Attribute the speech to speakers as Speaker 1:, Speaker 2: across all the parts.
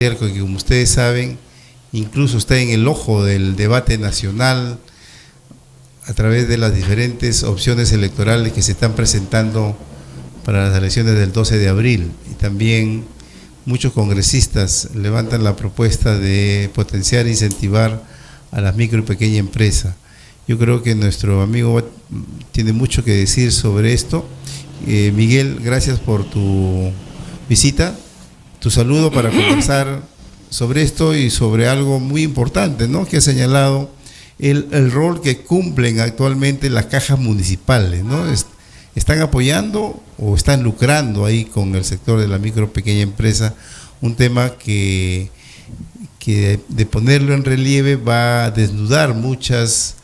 Speaker 1: que como ustedes saben, incluso está en el ojo del debate nacional a través de las diferentes opciones electorales que se están presentando para las elecciones del 12 de abril. Y también muchos congresistas levantan la propuesta de potenciar e incentivar a las micro y pequeñas empresas. Yo creo que nuestro amigo tiene mucho que decir sobre esto. Miguel, gracias por tu visita, tu saludo para conversar sobre esto y sobre algo muy importante, ¿no?, que ha señalado el rol que cumplen actualmente las cajas municipales, ¿no? Están apoyando o están lucrando ahí con el sector de la micro pequeña empresa, un tema que de ponerlo en relieve va a desnudar muchas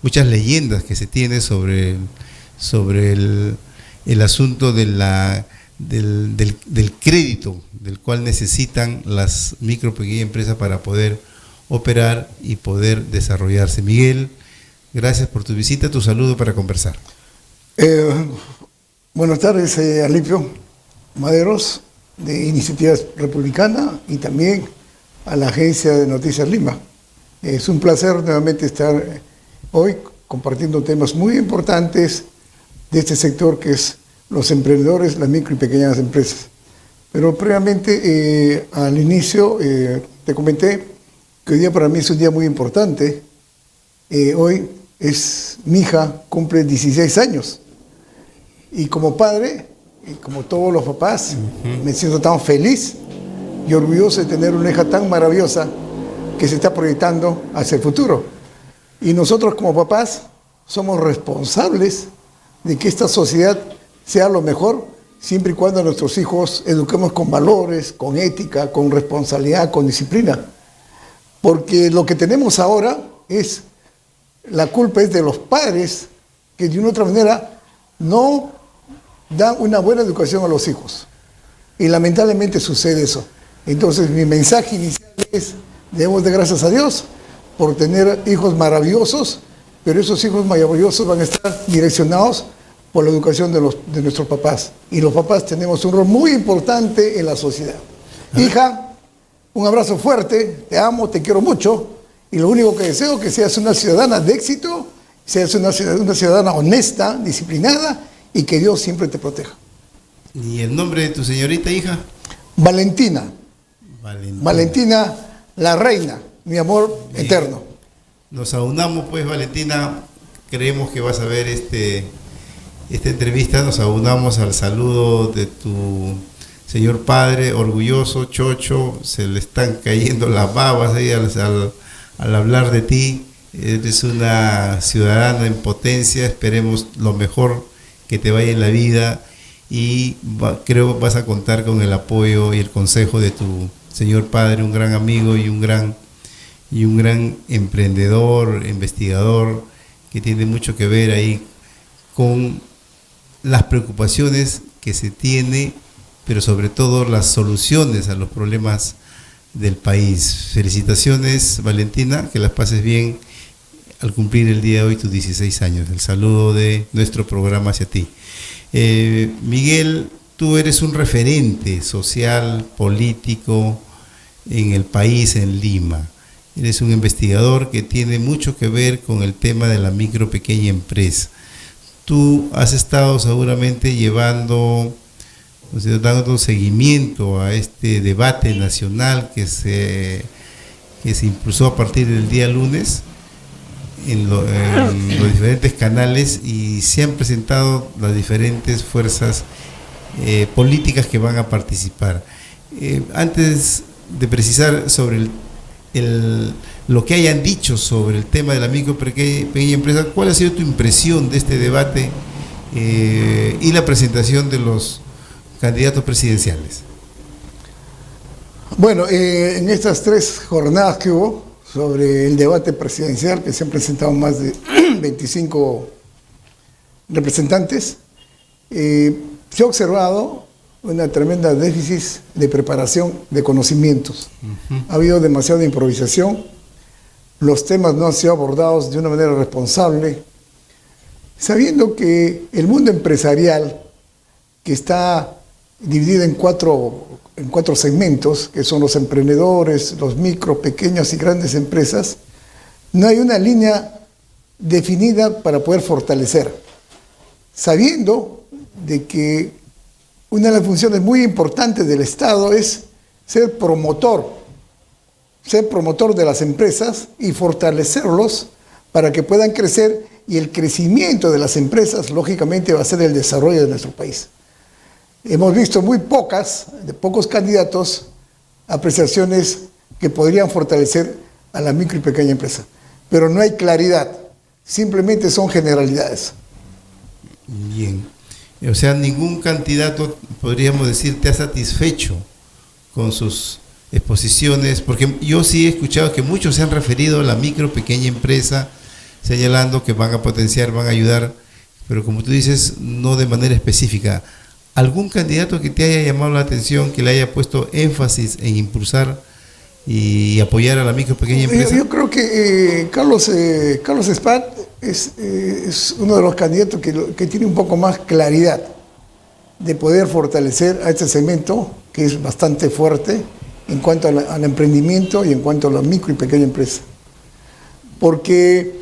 Speaker 1: leyendas que se tiene sobre el asunto del crédito del cual necesitan las micro pequeñas empresas para poder operar y poder desarrollarse. Miguel, gracias por tu visita, tu saludo para conversar.
Speaker 2: Buenas tardes, Alipio Maderos, de Iniciativa Republicana, y también a la Agencia de Noticias Lima. Es un placer nuevamente estar hoy compartiendo temas muy importantes de este sector que es los emprendedores, las micro y pequeñas empresas. Pero previamente, al inicio, te comenté que hoy día para mí es un día muy importante. Hoy mi hija cumple 16 años. Y como padre, y como todos los papás, me siento tan feliz y orgulloso de tener una hija tan maravillosa que se está proyectando hacia el futuro. Y nosotros como papás somos responsables de que esta sociedad sea lo mejor, siempre y cuando a nuestros hijos eduquemos con valores, con ética, con responsabilidad, con disciplina. Porque lo que tenemos ahora la culpa es de los padres que de una u otra manera no dan una buena educación a los hijos. Y lamentablemente sucede eso. Entonces mi mensaje inicial es: demos de gracias a Dios por tener hijos maravillosos, pero esos hijos maravillosos van a estar direccionados por la educación de nuestros papás. Y los papás tenemos un rol muy importante en la sociedad. Hija, un abrazo fuerte, te amo, te quiero mucho, y lo único que deseo es que seas una ciudadana de éxito, seas una ciudadana honesta, disciplinada, y que Dios siempre te proteja.
Speaker 1: ¿Y el nombre de tu señorita hija?
Speaker 2: Valentina. Valentina, la reina, mi amor eterno.
Speaker 1: Nos aunamos pues, Valentina, creemos que vas a ver esta entrevista, nos aunamos al saludo de tu señor padre, orgulloso, chocho, se le están cayendo las babas ahí al hablar de ti. Eres una ciudadana en potencia, esperemos lo mejor que te vaya en la vida, y creo que vas a contar con el apoyo y el consejo de tu señor padre, un gran amigo y un gran emprendedor, investigador, que tiene mucho que ver ahí con las preocupaciones que se tiene, pero sobre todo las soluciones a los problemas del país. Felicitaciones, Valentina, que las pases bien al cumplir el día de hoy tus 16 años. El saludo de nuestro programa hacia ti. Miguel, tú eres un referente social, político en el país, en Lima. Eres un investigador que tiene mucho que ver con el tema de la micro pequeña empresa. Tú has estado seguramente dando seguimiento a este debate nacional que se impulsó a partir del día lunes en los diferentes canales, y se han presentado las diferentes fuerzas políticas que van a participar. Antes de precisar sobre lo que hayan dicho sobre el tema de la micro pequeña empresa, ¿cuál ha sido tu impresión de este debate y la presentación de los candidatos presidenciales?
Speaker 2: Bueno, en estas 3 jornadas que hubo sobre el debate presidencial, que se han presentado más de 25 representantes, se ha observado una tremenda déficit de preparación de conocimientos. Ha habido demasiada improvisación, los temas no han sido abordados de una manera responsable, sabiendo que el mundo empresarial, que está dividido en 4 en 4 segmentos, que son los emprendedores, los micro, pequeñas y grandes empresas, no hay una línea definida para poder fortalecer, sabiendo de que una de las funciones muy importantes del Estado es ser promotor de las empresas y fortalecerlos para que puedan crecer, y el crecimiento de las empresas lógicamente va a ser el desarrollo de nuestro país. Hemos visto muy pocos candidatos, apreciaciones que podrían fortalecer a la micro y pequeña empresa, pero no hay claridad, simplemente son generalidades.
Speaker 1: Bien, o sea, ningún candidato, podríamos decir, te ha satisfecho con sus exposiciones, porque yo sí he escuchado que muchos se han referido a la micro, pequeña empresa, señalando que van a potenciar, van a ayudar, pero como tú dices, no de manera específica. ¿Algún candidato que te haya llamado la atención, que le haya puesto énfasis en impulsar y apoyar a la micro, pequeña empresa?
Speaker 2: Yo creo que Carlos Espat es uno de los candidatos que tiene un poco más claridad de poder fortalecer a este segmento, que es bastante fuerte en cuanto al emprendimiento y en cuanto a la micro y pequeña empresa. Porque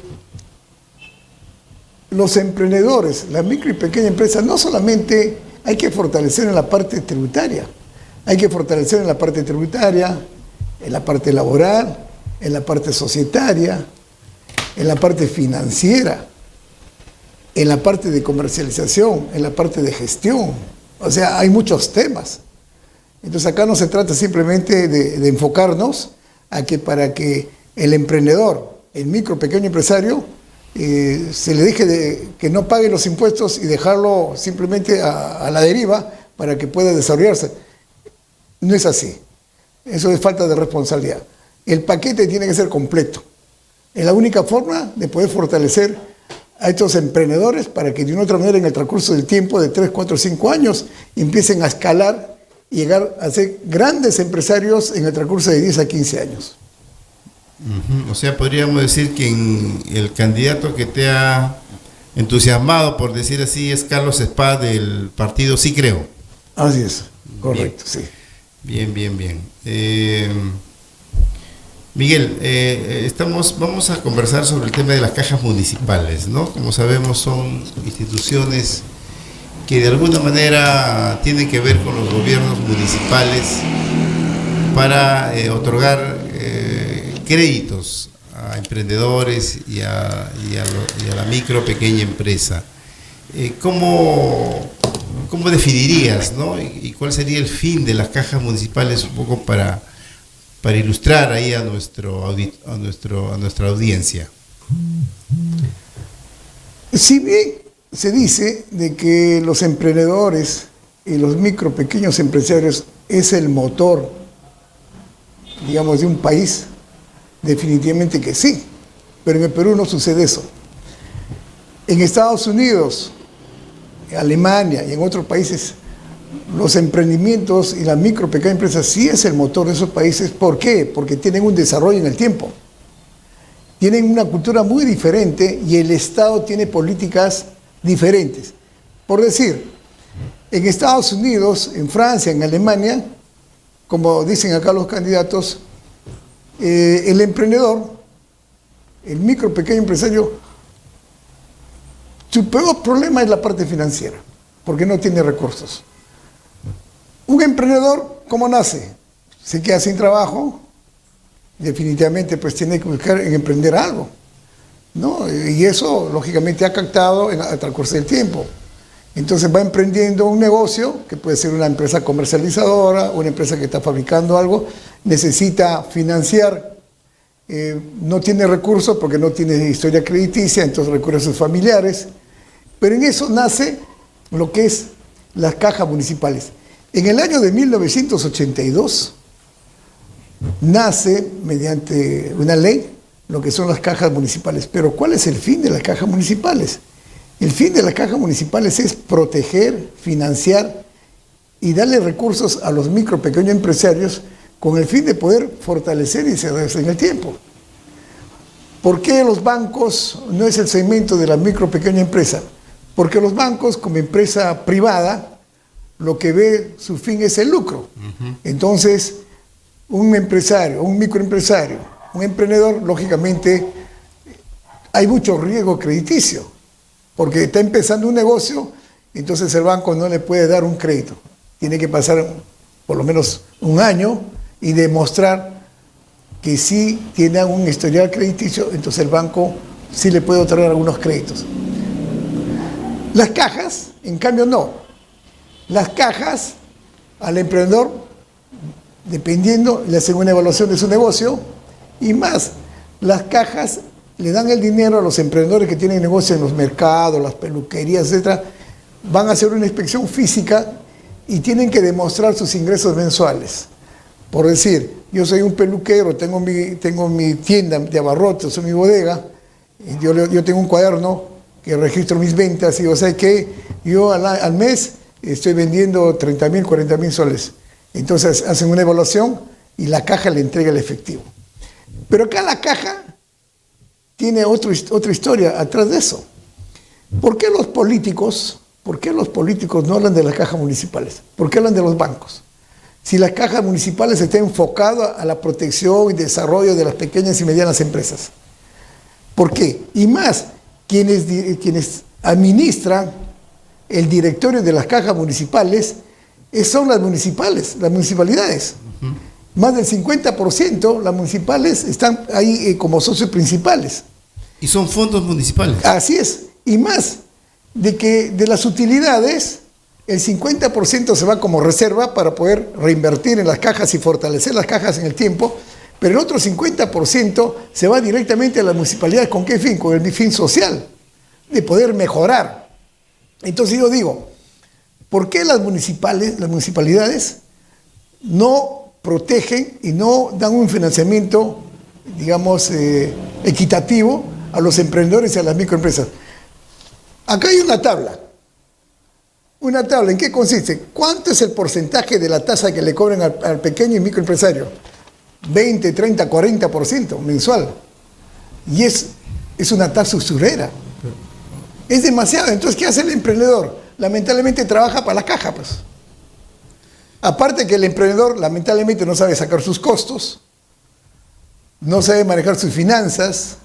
Speaker 2: los emprendedores, la micro y pequeña empresa, no solamente hay que fortalecer en la parte tributaria, hay que fortalecer en la parte tributaria, en la parte laboral, en la parte societaria, en la parte financiera, en la parte de comercialización, en la parte de gestión. O sea, hay muchos temas. Entonces acá no se trata simplemente de enfocarnos a que para que el emprendedor, el micro, pequeño empresario, se le deje que no pague los impuestos y dejarlo simplemente a la deriva para que pueda desarrollarse. No es así. Eso es falta de responsabilidad. El paquete tiene que ser completo. Es la única forma de poder fortalecer a estos emprendedores para que de una u otra manera en el transcurso del tiempo de 3, 4, 5 años empiecen a escalar y llegar a ser grandes empresarios en el transcurso de 10 a 15 años.
Speaker 1: O sea, podríamos decir que el candidato que te ha entusiasmado, por decir así, es Carlos Espat del partido Sí Creo.
Speaker 2: Así es, correcto,
Speaker 1: bien.
Speaker 2: sí.
Speaker 1: Bien. Miguel, vamos a conversar sobre el tema de las cajas municipales, ¿no? Como sabemos, son instituciones que de alguna manera tienen que ver con los gobiernos municipales para otorgar créditos a emprendedores y a la micro, pequeña empresa. ¿Cómo definirías, ¿no? y cuál sería el fin de las cajas municipales, un poco para ilustrar ahí a nuestra audiencia?
Speaker 2: Si bien se dice de que los emprendedores y los micro, pequeños empresarios es el motor, digamos, de un país, definitivamente que sí, pero en el Perú no sucede eso. En Estados Unidos, en Alemania y en otros países, los emprendimientos y la micro, pequeña empresa sí es el motor de esos países. ¿Por qué? Porque tienen un desarrollo en el tiempo. Tienen una cultura muy diferente y el Estado tiene políticas diferentes. Por decir, en Estados Unidos, en Francia, en Alemania, como dicen acá los candidatos, el emprendedor, el micro, pequeño empresario, su peor problema es la parte financiera, porque no tiene recursos. Un emprendedor, ¿cómo nace? Se queda sin trabajo, definitivamente pues tiene que buscar en emprender algo, ¿no? Y eso lógicamente ha captado al transcurso del tiempo. Entonces va emprendiendo un negocio, que puede ser una empresa comercializadora, una empresa que está fabricando algo, necesita financiar, no tiene recursos porque no tiene historia crediticia, entonces recurre a sus familiares, pero en eso nace lo que es las cajas municipales. En el año de 1982 nace, mediante una ley, lo que son las cajas municipales. Pero ¿cuál es el fin de las cajas municipales? El fin de las cajas municipales es proteger, financiar y darle recursos a los micro, pequeños empresarios con el fin de poder fortalecer y desarrollarse en el tiempo. ¿Por qué los bancos no es el segmento de la micro, pequeña empresa? Porque los bancos, como empresa privada, lo que ve su fin es el lucro. Entonces, un empresario, un microempresario, un emprendedor, lógicamente, hay mucho riesgo crediticio, porque está empezando un negocio, entonces el banco no le puede dar un crédito. Tiene que pasar por lo menos un año y demostrar que sí tiene un historial crediticio, entonces el banco sí le puede otorgar algunos créditos. Las cajas, en cambio, no. Las cajas al emprendedor, dependiendo, le hacen una evaluación de su negocio y más, las cajas le dan el dinero a los emprendedores que tienen negocio en los mercados, las peluquerías, etcétera. Van a hacer una inspección física y tienen que demostrar sus ingresos mensuales. Por decir, yo soy un peluquero, tengo mi tienda de abarrotes o mi bodega, y yo tengo un cuaderno que registro mis ventas y o sea que yo al mes estoy vendiendo 30.000, 40.000 soles. Entonces hacen una evaluación y la caja le entrega el efectivo. Pero acá la caja tiene otra historia atrás de eso. ¿Por qué los políticos no hablan de las cajas municipales? ¿Por qué hablan de los bancos? Si las cajas municipales están enfocadas a la protección y desarrollo de las pequeñas y medianas empresas. ¿Por qué? Y más, quienes administran el directorio de las cajas municipales son las municipalidades. Más del 50% las municipales están ahí como socios principales.
Speaker 1: ¿Y son fondos municipales?
Speaker 2: Así es. Y más, de las utilidades, el 50% se va como reserva para poder reinvertir en las cajas y fortalecer las cajas en el tiempo, pero el otro 50% se va directamente a las municipalidades. ¿Con qué fin? Con el fin social, de poder mejorar. Entonces yo digo, ¿por qué las municipalidades no protegen y no dan un financiamiento, digamos, equitativo a los emprendedores y a las microempresas? Acá hay una tabla. ¿Una tabla en qué consiste? ¿Cuánto es el porcentaje de la tasa que le cobran al pequeño y microempresario? 20, 30, 40% mensual. Y es una tasa usurera. Es demasiado. Entonces, ¿qué hace el emprendedor? Lamentablemente trabaja para la caja, pues. Aparte que el emprendedor lamentablemente no sabe sacar sus costos, no sabe manejar sus finanzas,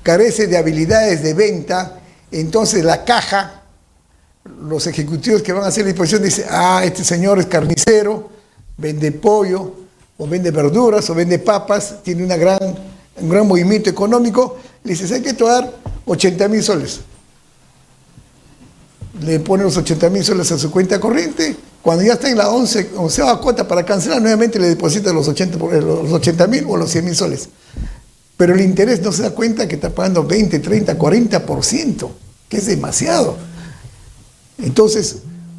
Speaker 2: carece de habilidades de venta, entonces la caja, los ejecutivos que van a hacer la disposición dicen, este señor es carnicero, vende pollo, o vende verduras, o vende papas, tiene un gran movimiento económico, le dices, hay que tomar 80.000 soles. Le pone los 80.000 soles a su cuenta corriente, cuando ya está en la 11ª cuota para cancelar, nuevamente le deposita los 80.000 o los 100.000 soles. Pero el interés no se da cuenta que está pagando 20, 30, 40%, que es demasiado. Entonces,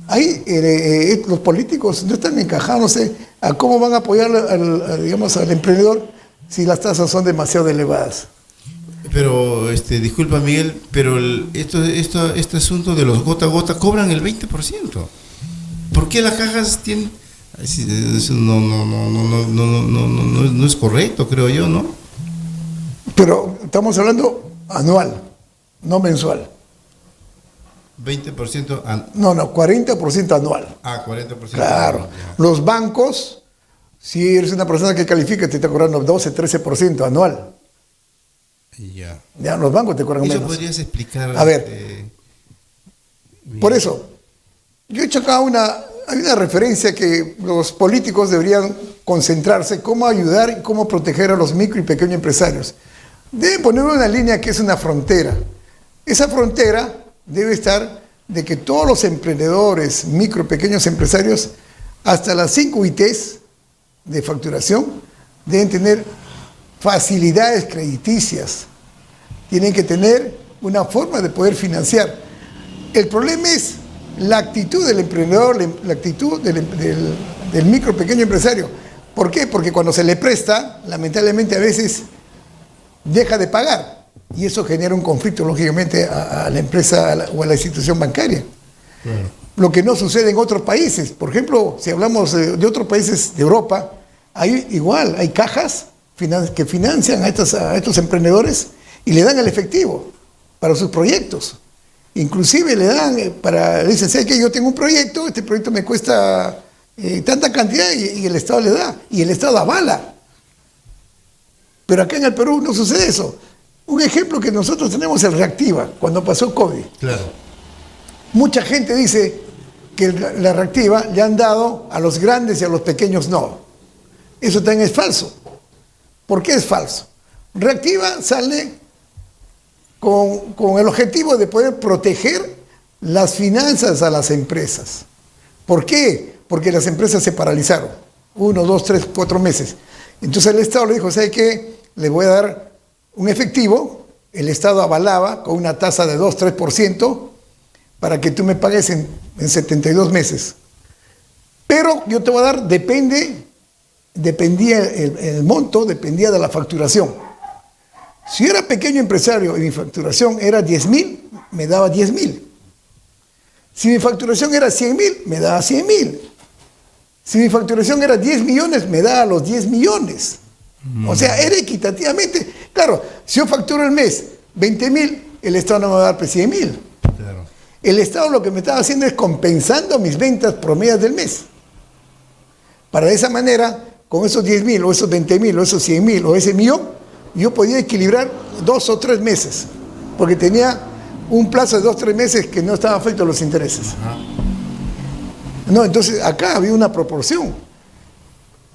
Speaker 2: ahí los políticos no están encajándose a cómo van a apoyar al emprendedor si las tasas son demasiado elevadas.
Speaker 1: Pero, disculpa Miguel, pero este asunto de los gota a gota cobran el 20%. ¿Por qué las cajas tienen...? Eso no es correcto, creo yo, ¿no?
Speaker 2: Pero estamos hablando anual, no mensual.
Speaker 1: 20%
Speaker 2: No, 40% anual.
Speaker 1: 40%.
Speaker 2: Claro.
Speaker 1: Anual,
Speaker 2: los bancos, si eres una persona que califica, te está cobrando 12, 13% anual. Ya los bancos te cobran menos.
Speaker 1: ¿Eso podrías explicar?
Speaker 2: A ver, por eso, yo he hecho acá hay una referencia que los políticos deberían concentrarse cómo ayudar y cómo proteger a los micro y pequeños empresarios. Deben poner una línea que es una frontera. Esa frontera debe estar de que todos los emprendedores, micro y pequeños empresarios, hasta las 5 UITs de facturación, deben tener facilidades crediticias. Tienen que tener una forma de poder financiar. El problema es la actitud del emprendedor, la actitud del micro pequeño empresario. ¿Por qué? Porque cuando se le presta, lamentablemente a veces deja de pagar y eso genera un conflicto lógicamente a la empresa o a la institución bancaria. Claro. Lo que no sucede en otros países. Por ejemplo, si hablamos de otros países de Europa, hay cajas que financian a estos emprendedores y le dan el efectivo para sus proyectos. Inclusive le dan, le dicen, ¿sabes qué? Yo tengo un proyecto, este proyecto me cuesta tanta cantidad y el Estado le da, y el Estado avala. Pero acá en el Perú no sucede eso. Un ejemplo que nosotros tenemos es el Reactiva, cuando pasó COVID.
Speaker 1: Claro.
Speaker 2: Mucha gente dice que la Reactiva le han dado a los grandes y a los pequeños no. Eso también es falso. ¿Por qué es falso? Reactiva sale con el objetivo de poder proteger las finanzas a las empresas. ¿Por qué? Porque las empresas se paralizaron. 1, 2, 3, 4 meses. Entonces el Estado le dijo, ¿sabe qué? Le voy a dar un efectivo. El Estado avalaba con una tasa de 2, 3% para que tú me pagues en 72 meses. Pero yo te voy a dar, dependía el monto, dependía de la facturación. Si yo era pequeño empresario y mi facturación era 10,000, me daba 10,000. Si mi facturación era 100,000, me daba 100,000. Si mi facturación era 10 millones, me daba los 10 millones. O sea, era equitativamente. Claro, si yo facturo el mes 20,000, el Estado no me va a dar 100,000.
Speaker 1: Claro.
Speaker 2: El Estado lo que me estaba haciendo es compensando mis ventas promedias del mes. Para de esa manera, con esos 10,000, o esos 20,000, o esos 100,000, o ese millón, yo podía equilibrar 2 o 3 meses, porque tenía un plazo de 2 o 3 meses que no estaban afectos a los intereses.
Speaker 1: Ajá.
Speaker 2: No, entonces acá había una proporción.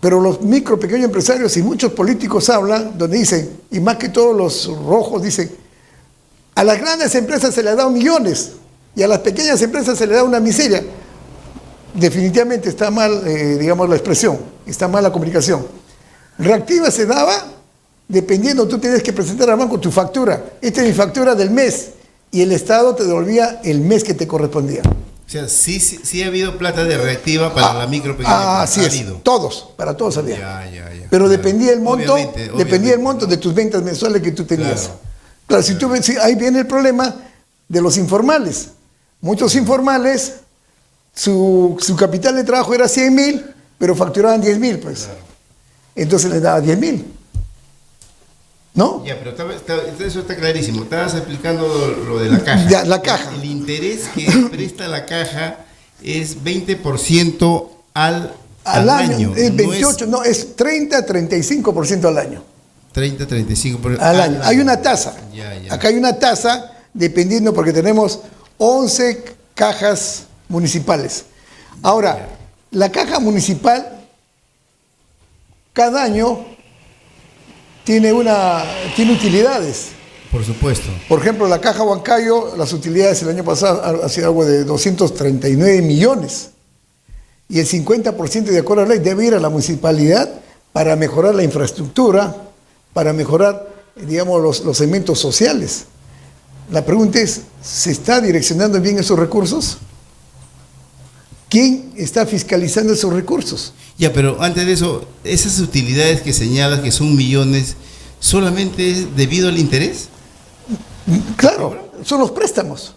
Speaker 2: Pero los micro, pequeños empresarios y muchos políticos hablan, donde dicen, y más que todos los rojos dicen, a las grandes empresas se les da millones y a las pequeñas empresas se les da una miseria. Definitivamente está mal, digamos, la expresión, está mal la comunicación. Reactiva se daba dependiendo, tú tienes que presentar al banco tu factura. Esta es mi factura del mes y el Estado te devolvía el mes que te correspondía.
Speaker 1: O sea, sí ha habido plata de Reactiva para la micro pequeña.
Speaker 2: Así es, todos, para todos había.
Speaker 1: Ya.
Speaker 2: Pero
Speaker 1: claro.
Speaker 2: dependía el monto, dependía el monto
Speaker 1: ¿no?
Speaker 2: de tus ventas mensuales que tú tenías.
Speaker 1: Claro.
Speaker 2: Claro, ahí viene el problema de los informales. Muchos informales, su capital de trabajo era 100,000, pero facturaban 10,000, pues. Claro. Entonces les daba 10,000. ¿No?
Speaker 1: Ya, pero eso está clarísimo. Estabas explicando lo de la caja.
Speaker 2: Ya, la caja.
Speaker 1: El interés que presta la caja es 20% al año.
Speaker 2: Es 28, no, es 30-35% al año.
Speaker 1: 30-35%
Speaker 2: al año. Hay una tasa.
Speaker 1: Ya.
Speaker 2: Acá hay una tasa, dependiendo, porque tenemos 11 cajas municipales. Ahora, la caja municipal, cada año, tiene utilidades.
Speaker 1: Por supuesto.
Speaker 2: Por ejemplo, la Caja Huancayo, las utilidades el año pasado ha sido algo de 239 millones. Y el 50% de acuerdo a la ley debe ir a la municipalidad para mejorar la infraestructura, para mejorar, digamos, los segmentos sociales. La pregunta es, ¿se está direccionando bien esos recursos? ¿Quién está fiscalizando esos recursos?
Speaker 1: Ya, pero antes de eso, esas utilidades que señalas que son millones, ¿solamente es debido al interés?
Speaker 2: Claro, son los préstamos.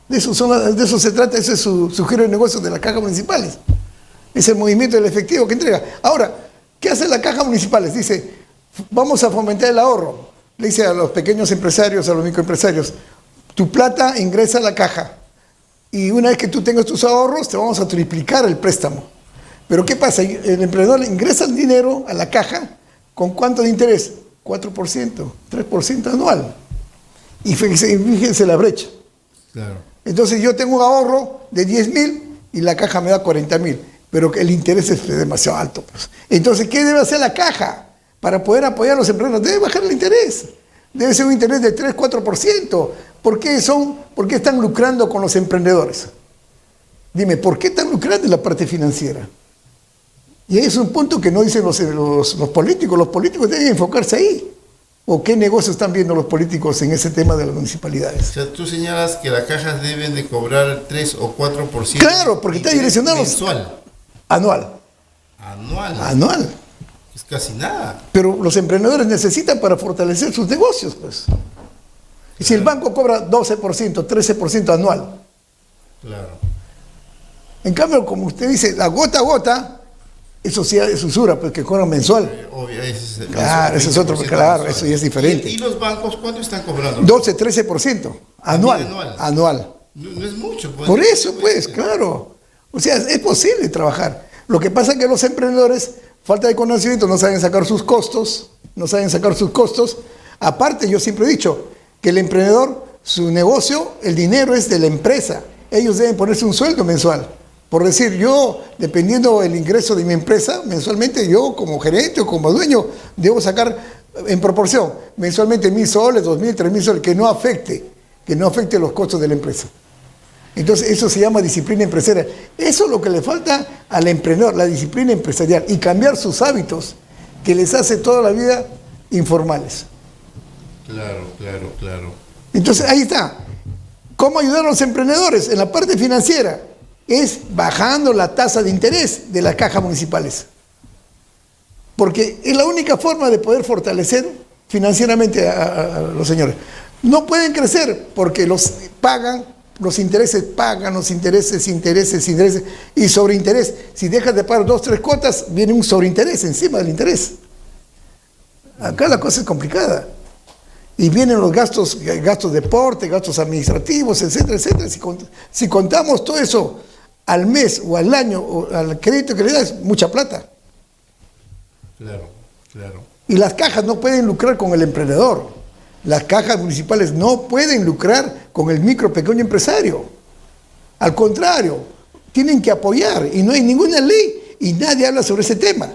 Speaker 2: De eso se trata, ese es su giro de negocios de las cajas municipales. Es el movimiento del efectivo que entrega. Ahora, ¿qué hace la caja municipales? Dice, vamos a fomentar el ahorro. Le dice a los pequeños empresarios, a los microempresarios, tu plata ingresa a la caja. Y una vez que tú tengas tus ahorros, te vamos a triplicar el préstamo. Pero ¿qué pasa? El emprendedor ingresa el dinero a la caja, ¿con cuánto de interés? 4%, 3% anual. Y fíjense la brecha.
Speaker 1: Claro.
Speaker 2: Entonces yo tengo un ahorro de 10,000 y la caja me da 40,000, pero el interés es demasiado alto. Pues. Entonces, ¿qué debe hacer la caja para poder apoyar a los emprendedores? Debe bajar el interés. Debe ser un interés de 3, 4%. ¿Por qué están lucrando con los emprendedores? Dime, ¿por qué están lucrando en la parte financiera? Y ahí es un punto que no dicen los políticos. Los políticos deben enfocarse ahí. ¿O qué negocios están viendo los políticos en ese tema de las municipalidades?
Speaker 1: O sea, tú señalas que las cajas deben de cobrar 3 o 4%.
Speaker 2: Claro, porque está direccionado.
Speaker 1: Mensual.
Speaker 2: Anual.
Speaker 1: Es casi nada.
Speaker 2: Pero los emprendedores necesitan para fortalecer sus negocios, pues. Y si el banco cobra 12%, 13% anual.
Speaker 1: Claro.
Speaker 2: En cambio, como usted dice, la gota a gota, eso sí es usura, pues que cobran mensual.
Speaker 1: Obvio,
Speaker 2: claro, eso es otro, claro, mensual. Eso ya es diferente.
Speaker 1: ¿Y los bancos cuánto están cobrando?
Speaker 2: 12, 13% anual.
Speaker 1: No es mucho. Pues.
Speaker 2: Por eso, pues, claro. O sea, es posible trabajar. Lo que pasa es que los emprendedores, falta de conocimiento, no saben sacar sus costos, Aparte, yo siempre he dicho que el emprendedor, su negocio, el dinero es de la empresa. Ellos deben ponerse un sueldo mensual. Por decir, yo, dependiendo del ingreso de mi empresa, mensualmente yo como gerente o como dueño, debo sacar en proporción, mensualmente 1.000 soles, 2.000, 3.000 soles, que no afecte los costos de la empresa. Entonces, eso se llama disciplina empresarial. Eso es lo que le falta al emprendedor, la disciplina empresarial, y cambiar sus hábitos que les hace toda la vida informales.
Speaker 1: Claro.
Speaker 2: Entonces, ahí está. ¿Cómo ayudar a los emprendedores? En la parte financiera, es bajando la tasa de interés de las cajas municipales. Porque es la única forma de poder fortalecer financieramente a los señores. No pueden crecer porque los intereses, y sobreinterés. Si dejas de pagar 2, 3 cuotas, viene un sobreinterés encima del interés. Acá la cosa es complicada. Y vienen los gastos de deporte, gastos administrativos, etcétera. Si contamos todo eso al mes o al año o al crédito que le das, mucha plata.
Speaker 1: Claro.
Speaker 2: Y las cajas no pueden lucrar con el emprendedor. Las cajas municipales no pueden lucrar con el micro, pequeño empresario. Al contrario, tienen que apoyar. Y no hay ninguna ley y nadie habla sobre ese tema.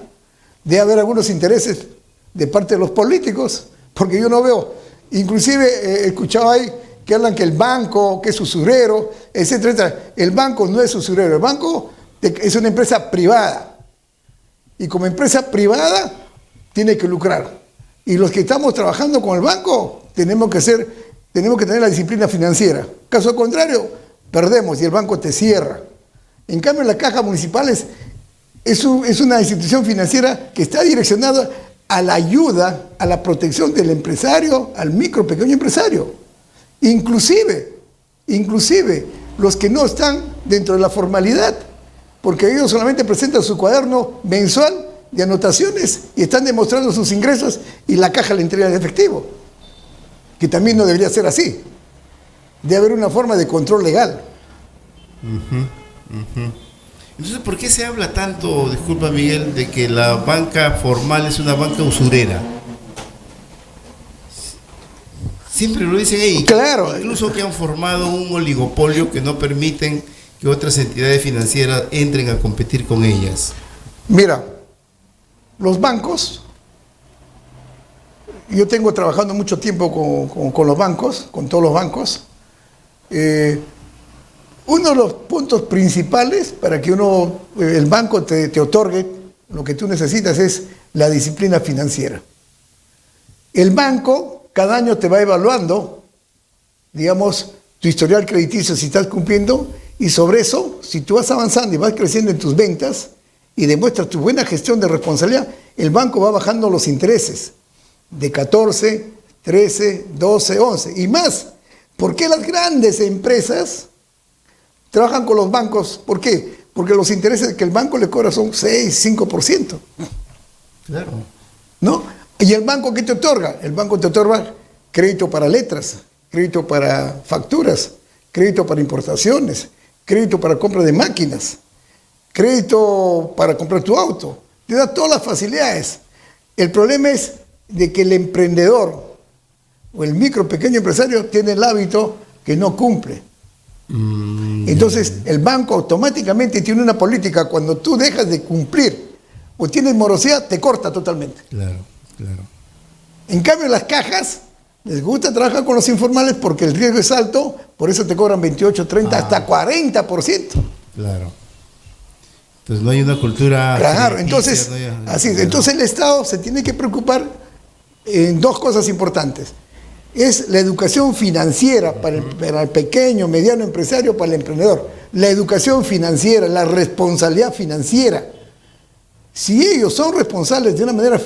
Speaker 2: Debe haber algunos intereses de parte de los políticos, porque yo no veo. Inclusive he escuchado ahí que hablan que el banco, que es usurero, etcétera. El banco no es usurero. El banco es una empresa privada. Y como empresa privada tiene que lucrar. Y los que estamos trabajando con el banco tenemos que tener la disciplina financiera. Caso contrario, perdemos y el banco te cierra. En cambio, las cajas municipales es una institución financiera que está direccionada a la ayuda, a la protección del empresario, al micro, pequeño empresario. Inclusive, los que no están dentro de la formalidad, porque ellos solamente presentan su cuaderno mensual de anotaciones y están demostrando sus ingresos y la caja le entrega en efectivo, que también no debería ser así. Debe haber una forma de control legal.
Speaker 1: Entonces, ¿por qué se habla tanto, disculpa Miguel, de que la banca formal es una banca usurera? Siempre lo dicen ahí.
Speaker 2: Claro.
Speaker 1: Incluso que han formado un oligopolio que no permiten que otras entidades financieras entren a competir con ellas.
Speaker 2: Mira, los bancos, yo tengo trabajando mucho tiempo con los bancos, con todos los bancos. Uno de los puntos principales para que el banco te otorgue lo que tú necesitas es la disciplina financiera. El banco cada año te va evaluando, digamos, tu historial crediticio, si estás cumpliendo, y sobre eso, si tú vas avanzando y vas creciendo en tus ventas y demuestras tu buena gestión de responsabilidad, el banco va bajando los intereses de 14, 13, 12, 11 y más. ¿Por qué las grandes empresas trabajan con los bancos? ¿Por qué? Porque los intereses que el banco le cobra son 6, 5%.
Speaker 1: Claro.
Speaker 2: ¿No? ¿Y el banco qué te otorga? El banco te otorga crédito para letras, crédito para facturas, crédito para importaciones, crédito para compra de máquinas, crédito para comprar tu auto. Te da todas las facilidades. El problema es de que el emprendedor o el micro, pequeño empresario tiene el hábito que no cumple. Entonces, el banco automáticamente tiene una política. Cuando tú dejas de cumplir o tienes morosidad, te corta totalmente.
Speaker 1: Claro.
Speaker 2: En cambio, las cajas les gusta trabajar con los informales porque el riesgo es alto, por eso te cobran 28, 30, hasta 40%.
Speaker 1: Claro. Entonces no hay una cultura.
Speaker 2: Claro, entonces, entonces el Estado se tiene que preocupar en dos cosas importantes. Es la educación financiera para el pequeño, mediano empresario, para el emprendedor. La educación financiera, la responsabilidad financiera. Si ellos son responsables de una manera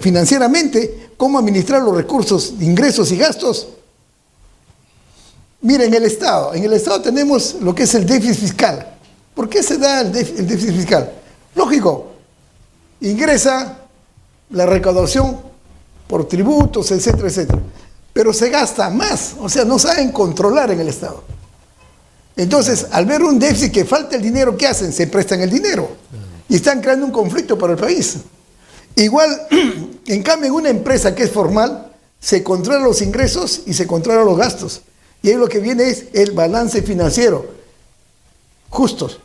Speaker 2: financieramente, ¿cómo administrar los recursos, ingresos y gastos? Miren, en el Estado tenemos lo que es el déficit fiscal. ¿Por qué se da el déficit fiscal? Lógico, ingresa la recaudación por tributos, etcétera, etcétera. Pero se gasta más, o sea, no saben controlar en el Estado. Entonces, al ver un déficit que falta el dinero, ¿qué hacen? Se prestan el dinero y están creando un conflicto para el país. Igual, en cambio, en una empresa que es formal, se controlan los ingresos y se controlan los gastos. Y ahí lo que viene es el balance financiero. Justos.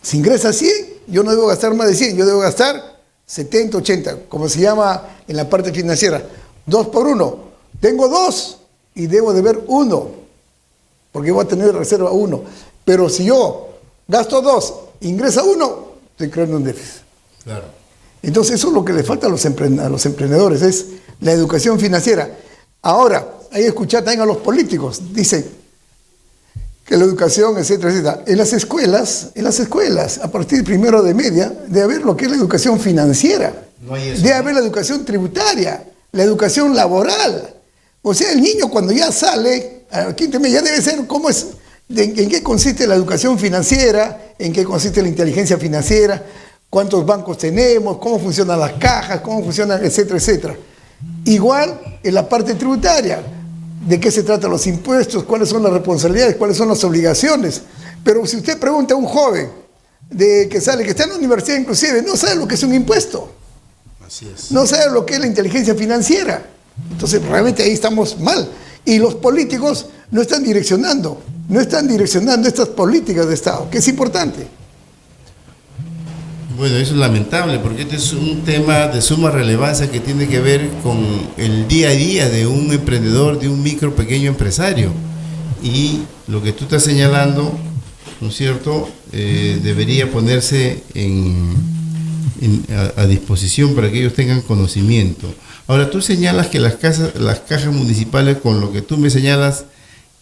Speaker 2: Si ingresa 100, yo no debo gastar más de 100, yo debo gastar 70, 80, como se llama en la parte financiera. 2 por 1. Tengo 2 y debo deber 1, porque voy a tener reserva 1. Pero si yo gasto 2, ingresa 1, estoy creando un déficit.
Speaker 1: Claro.
Speaker 2: Entonces eso es lo que le falta a los emprendedores, es la educación financiera. Ahora, ahí escuchar también a los políticos, dicen que la educación, etcétera, etcétera. En las escuelas, a partir de 1º de media, debe haber lo que es la educación financiera.
Speaker 1: No hay eso.
Speaker 2: Debe haber la educación tributaria, la educación laboral. O sea, el niño cuando ya sale a quinto medio ya debe ser cómo es, en qué consiste la educación financiera, en qué consiste la inteligencia financiera, cuántos bancos tenemos, cómo funcionan las cajas, cómo funcionan, etcétera, etcétera. Igual en la parte tributaria, de qué se tratan los impuestos, cuáles son las responsabilidades, cuáles son las obligaciones. Pero si usted pregunta a un joven que está en la universidad inclusive, no sabe lo que es un impuesto.
Speaker 1: Así es.
Speaker 2: No sabe lo que es la inteligencia financiera. Entonces realmente ahí estamos mal. Y los políticos no están direccionando estas políticas de Estado, que es importante.
Speaker 1: Bueno, eso es lamentable porque este es un tema de suma relevancia que tiene que ver con el día a día de un emprendedor, de un micro, pequeño empresario. Y lo que tú estás señalando, ¿no es cierto?, debería ponerse a disposición para que ellos tengan conocimiento. Ahora, tú señalas que las cajas municipales, con lo que tú me señalas,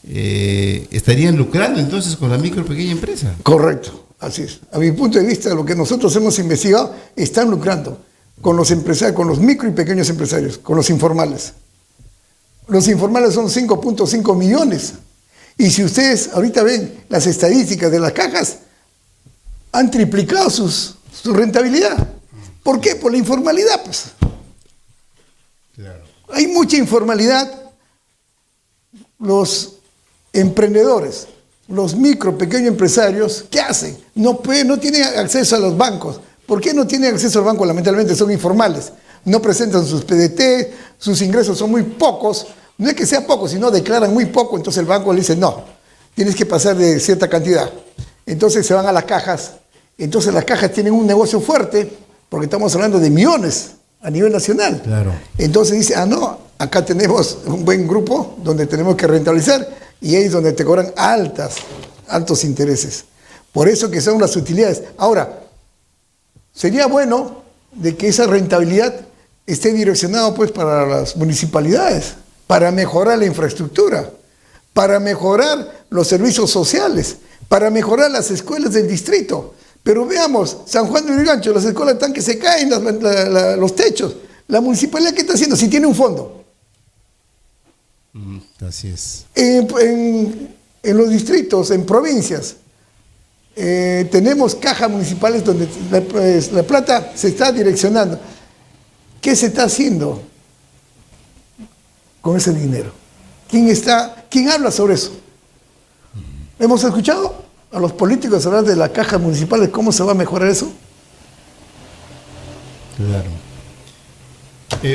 Speaker 1: estarían lucrando entonces con la micro, pequeña empresa.
Speaker 2: Correcto. Así es. A mi punto de vista, lo que nosotros hemos investigado, están lucrando con los empresarios, con los micro y pequeños empresarios, con los informales. Los informales son 5.5 millones. Y si ustedes ahorita ven las estadísticas de las cajas, han triplicado su rentabilidad. ¿Por qué? Por la informalidad, pues.
Speaker 1: Claro.
Speaker 2: Hay mucha informalidad. Los emprendedores, los micro, pequeños empresarios, ¿qué hacen? No tienen acceso a los bancos. ¿Por qué no tienen acceso al banco? Lamentablemente son informales. No presentan sus PDT, sus ingresos son muy pocos. No es que sea poco, sino declaran muy poco. Entonces el banco le dice, no, tienes que pasar de cierta cantidad. Entonces se van a las cajas. Entonces las cajas tienen un negocio fuerte, porque estamos hablando de millones a nivel nacional.
Speaker 1: Claro.
Speaker 2: Entonces dice, no, acá tenemos un buen grupo donde tenemos que rentabilizar. Y ahí es donde te cobran altos intereses. Por eso que son las utilidades. Ahora, sería bueno de que esa rentabilidad esté direccionada pues para las municipalidades, para mejorar la infraestructura, para mejorar los servicios sociales, para mejorar las escuelas del distrito. Pero veamos, San Juan de Lurigancho, las escuelas están que se caen los techos. ¿La municipalidad qué está haciendo? Si tiene un fondo.
Speaker 1: Así es.
Speaker 2: En los distritos, en provincias, tenemos cajas municipales donde la plata se está direccionando. ¿Qué se está haciendo con ese dinero? ¿Quién habla sobre eso? ¿Hemos escuchado a los políticos hablar de las cajas municipales? ¿Cómo se va a mejorar eso?
Speaker 1: Claro.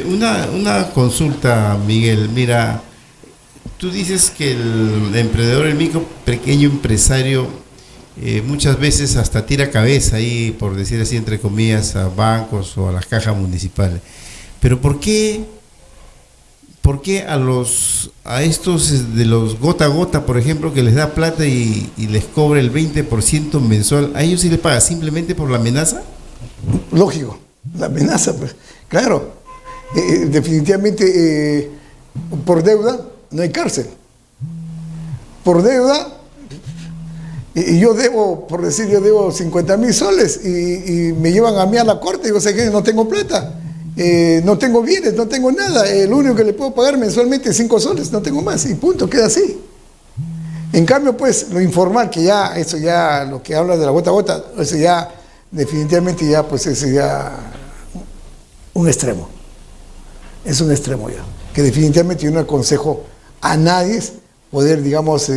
Speaker 1: Una consulta, Miguel. Mira, tú dices que el emprendedor, el micro, pequeño empresario, muchas veces hasta tira cabeza ahí, por decir así, entre comillas, a bancos o a las cajas municipales. Pero ¿por qué a estos de los gota a gota, por ejemplo, que les da plata y les cobra el 20% mensual, a ellos sí les paga simplemente por la amenaza?
Speaker 2: Lógico, la amenaza, pues, claro. Definitivamente, por deuda no hay cárcel. Por deuda, y yo debo, por decir, yo debo 50.000 soles y me llevan a mí a la corte y digo, ¿sabes qué? No tengo plata, no tengo bienes, no tengo nada, lo único que le puedo pagar mensualmente es 5 soles, no tengo más, y punto, queda así. En cambio, pues, lo informal, que ya, eso ya, lo que habla de la gota a gota, eso ya, definitivamente ya, pues, es ya un extremo. Es un extremo ya, que definitivamente yo no aconsejo a nadie poder, digamos,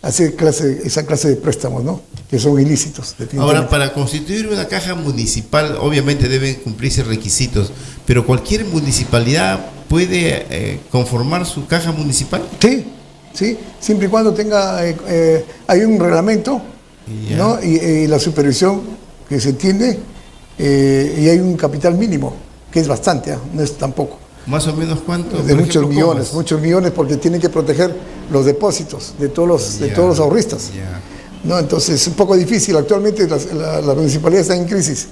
Speaker 2: hacer esa clase de préstamos, ¿no? Que son ilícitos.
Speaker 1: Ahora, para constituir una caja municipal, obviamente deben cumplirse requisitos, pero cualquier municipalidad puede conformar su caja municipal.
Speaker 2: Sí, sí, siempre y cuando tenga, hay un reglamento, ¿no? Y la supervisión que se tiene, y hay un capital mínimo, que es bastante, no es tampoco.
Speaker 1: ¿Más o menos cuánto?
Speaker 2: De muchos millones, porque tienen que proteger los depósitos de todos los ahorristas. ¿No? Entonces es un poco difícil. Actualmente la municipalidad está en crisis.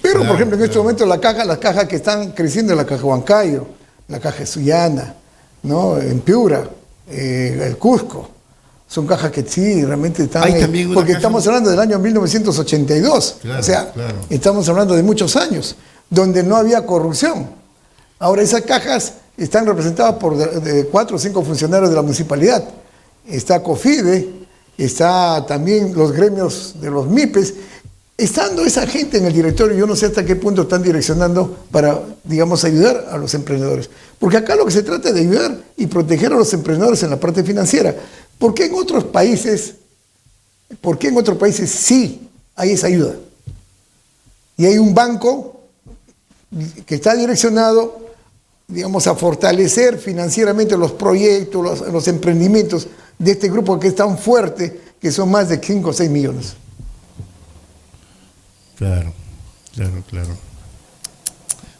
Speaker 2: Pero, por ejemplo, en este momento las cajas que están creciendo, la caja Huancayo, la caja Sullana, ¿no? En Piura, el Cusco, son cajas que sí, realmente están... porque estamos hablando del año 1982. O sea, estamos hablando de muchos años, donde no había corrupción. Ahora, esas cajas están representadas por 4 o 5 funcionarios de la municipalidad. Está COFIDE, está también los gremios de los MIPES. Estando esa gente en el directorio, yo no sé hasta qué punto están direccionando para, digamos, ayudar a los emprendedores. Porque acá lo que se trata es de ayudar y proteger a los emprendedores en la parte financiera. ¿Por qué en otros países sí hay esa ayuda? Y hay un banco que está direccionado, digamos, a fortalecer financieramente los proyectos, los emprendimientos de este grupo que es tan fuerte, que son más de 5 o 6 millones.
Speaker 1: Claro.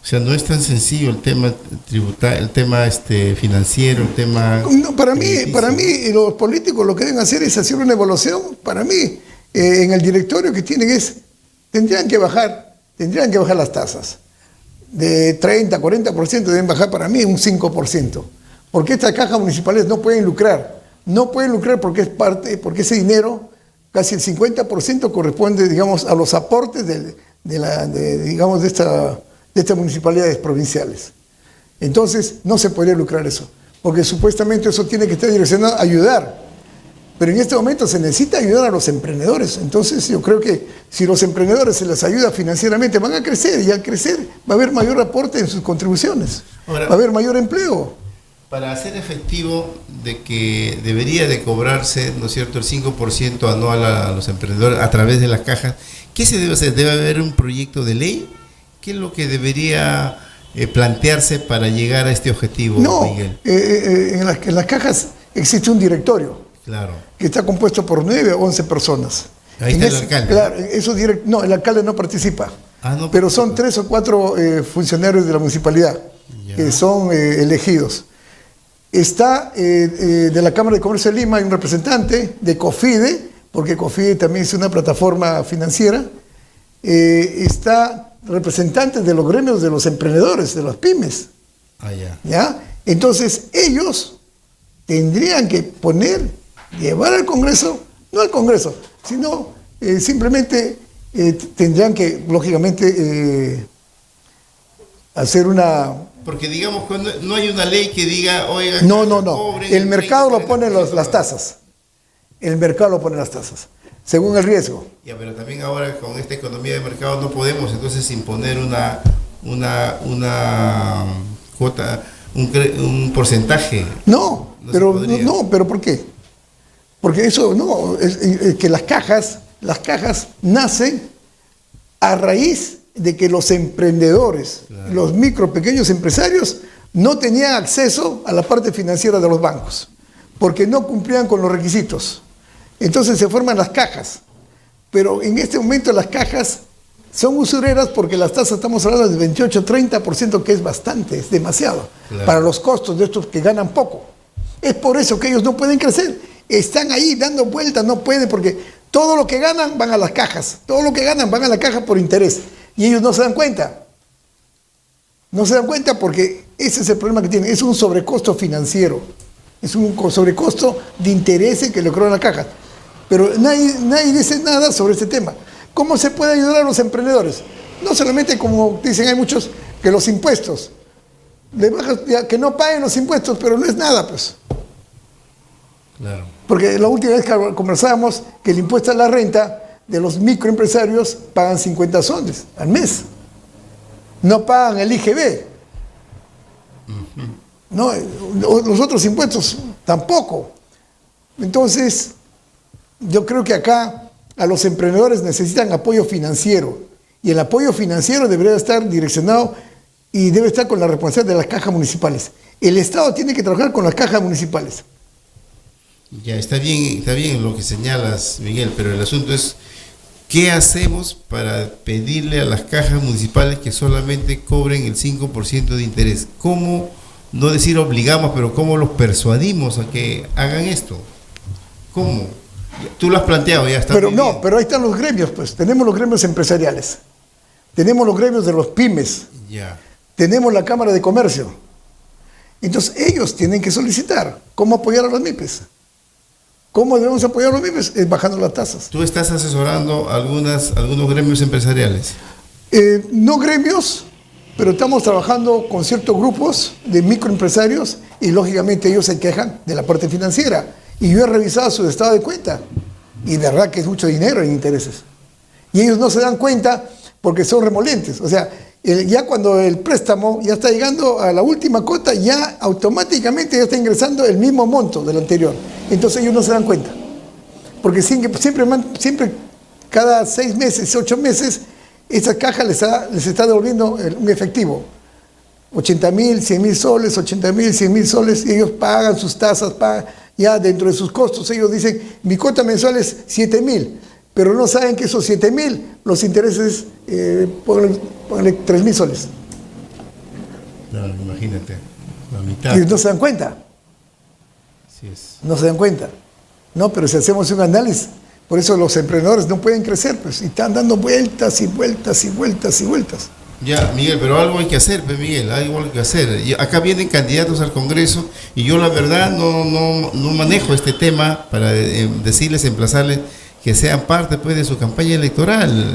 Speaker 1: O sea, no es tan sencillo el tema tributario, el tema financiero, el tema...
Speaker 2: No, para mí, los políticos lo que deben hacer es hacer una evaluación. Para mí, en el directorio que tienen tendrían que bajar las tasas. De 30, 40% deben bajar para mí un 5%. Porque estas cajas municipales no pueden lucrar. No pueden lucrar porque ese dinero, casi el 50% corresponde, digamos, a los aportes de estas municipalidades provinciales. Entonces, no se podría lucrar eso. Porque supuestamente eso tiene que estar direccionado a ayudar. Pero en este momento se necesita ayudar a los emprendedores. Entonces yo creo que si los emprendedores se les ayuda financieramente, van a crecer, y al crecer va a haber mayor aporte en sus contribuciones. Ahora, va a haber mayor empleo.
Speaker 1: Para hacer efectivo de que debería de cobrarse, ¿no es cierto?, el 5% anual a los emprendedores a través de las cajas, ¿qué se debe hacer? ¿Debe haber un proyecto de ley? ¿Qué es lo que debería plantearse para llegar a este objetivo, Miguel?
Speaker 2: En las cajas existe un directorio.
Speaker 1: Claro.
Speaker 2: Que está compuesto por 9 o 11 personas.
Speaker 1: Ahí está el alcalde.
Speaker 2: Claro, no, el alcalde no participa. Pero son 3 o 4 funcionarios de la municipalidad que son elegidos. Está de la Cámara de Comercio de Lima, hay un representante de COFIDE, porque COFIDE también es una plataforma financiera. Está representantes de los gremios de los emprendedores, de las pymes. ¿Ya? Entonces, ellos tendrían que llevar al Congreso, no al Congreso, sino simplemente tendrían que, lógicamente, hacer una...
Speaker 1: Porque digamos, cuando no hay una ley que diga, oiga...
Speaker 2: No. El mercado lo pone las tasas. El mercado lo pone las tasas, según el riesgo.
Speaker 1: Ya, pero también ahora con esta economía de mercado no podemos entonces imponer una cuota, un porcentaje.
Speaker 2: No, pero ¿por qué? Porque eso no, es que las cajas nacen a raíz de que los emprendedores, los pequeños empresarios, no tenían acceso a la parte financiera de los bancos, porque no cumplían con los requisitos. Entonces se forman las cajas. Pero en este momento las cajas son usureras porque las tasas, estamos hablando de 28-30%, que es bastante, es demasiado, para los costos de estos que ganan poco. Es por eso que ellos no pueden crecer. Están ahí dando vueltas, no pueden, porque todo lo que ganan van a las cajas. Todo lo que ganan van a la caja por interés. Y ellos no se dan cuenta. No se dan cuenta porque ese es el problema que tienen. Es un sobrecosto financiero. Es un sobrecosto de intereses que le cobran las cajas. Pero nadie dice nada sobre este tema. ¿Cómo se puede ayudar a los emprendedores? No solamente, como dicen, hay muchos, que los impuestos. Que no paguen los impuestos, pero no es nada, pues.
Speaker 1: Claro.
Speaker 2: Porque la última vez que conversábamos que el impuesto a la renta de los microempresarios pagan 50 soles al mes. No pagan el IGB. No, los otros impuestos tampoco. Entonces, Yo creo que acá a los emprendedores necesitan apoyo financiero y el apoyo financiero debería estar direccionado y debe estar con la responsabilidad de las cajas municipales. El Estado tiene que trabajar con las cajas municipales.
Speaker 1: Ya, está bien lo que señalas, Miguel, pero el asunto es, ¿qué hacemos para pedirle a las cajas municipales que solamente cobren el 5% de interés? ¿Cómo, no decir obligamos, pero cómo los persuadimos a que hagan esto? ¿Cómo? Tú lo has planteado, ya está.
Speaker 2: Pero no, pero ahí están los gremios, pues. Tenemos los gremios empresariales, tenemos los gremios de los pymes,
Speaker 1: Ya.
Speaker 2: tenemos la Cámara de Comercio. Entonces ellos tienen que solicitar cómo apoyar a las MIPES. ¿Cómo debemos apoyar a los MIPES? Es bajando las tasas.
Speaker 1: ¿Tú estás asesorando algunos gremios empresariales?
Speaker 2: No gremios, pero estamos trabajando con ciertos grupos de microempresarios y lógicamente ellos se quejan de la parte financiera. Y yo he revisado su estado de cuenta y de verdad que es mucho dinero en intereses. Y ellos no se dan cuenta porque son remolentes. O sea, ya cuando el préstamo ya está llegando a la última cuota, ya automáticamente ya está ingresando el mismo monto del anterior. Entonces ellos no se dan cuenta. Porque siempre cada 6 meses, 8 meses, esa caja les está devolviendo un efectivo. 80.000, 100.000 soles, 80.000, 100.000 soles, y ellos pagan sus tasas, ya dentro de sus costos. Ellos dicen, mi cuota mensual es 7.000, pero no saben que esos 7.000, los intereses, pónganle 3.000 soles.
Speaker 1: Claro, imagínate, la mitad.
Speaker 2: Y no se dan cuenta.
Speaker 1: Así es.
Speaker 2: No se dan cuenta. No, pero si hacemos un análisis, por eso los emprendedores no pueden crecer, pues, y están dando vueltas y vueltas y vueltas y vueltas.
Speaker 1: Ya, Miguel, pero algo hay que hacer, pues, Miguel, algo hay que hacer. Y acá vienen candidatos al Congreso y yo la verdad no manejo este tema para decirles, emplazarles que sean parte, pues, de su campaña electoral.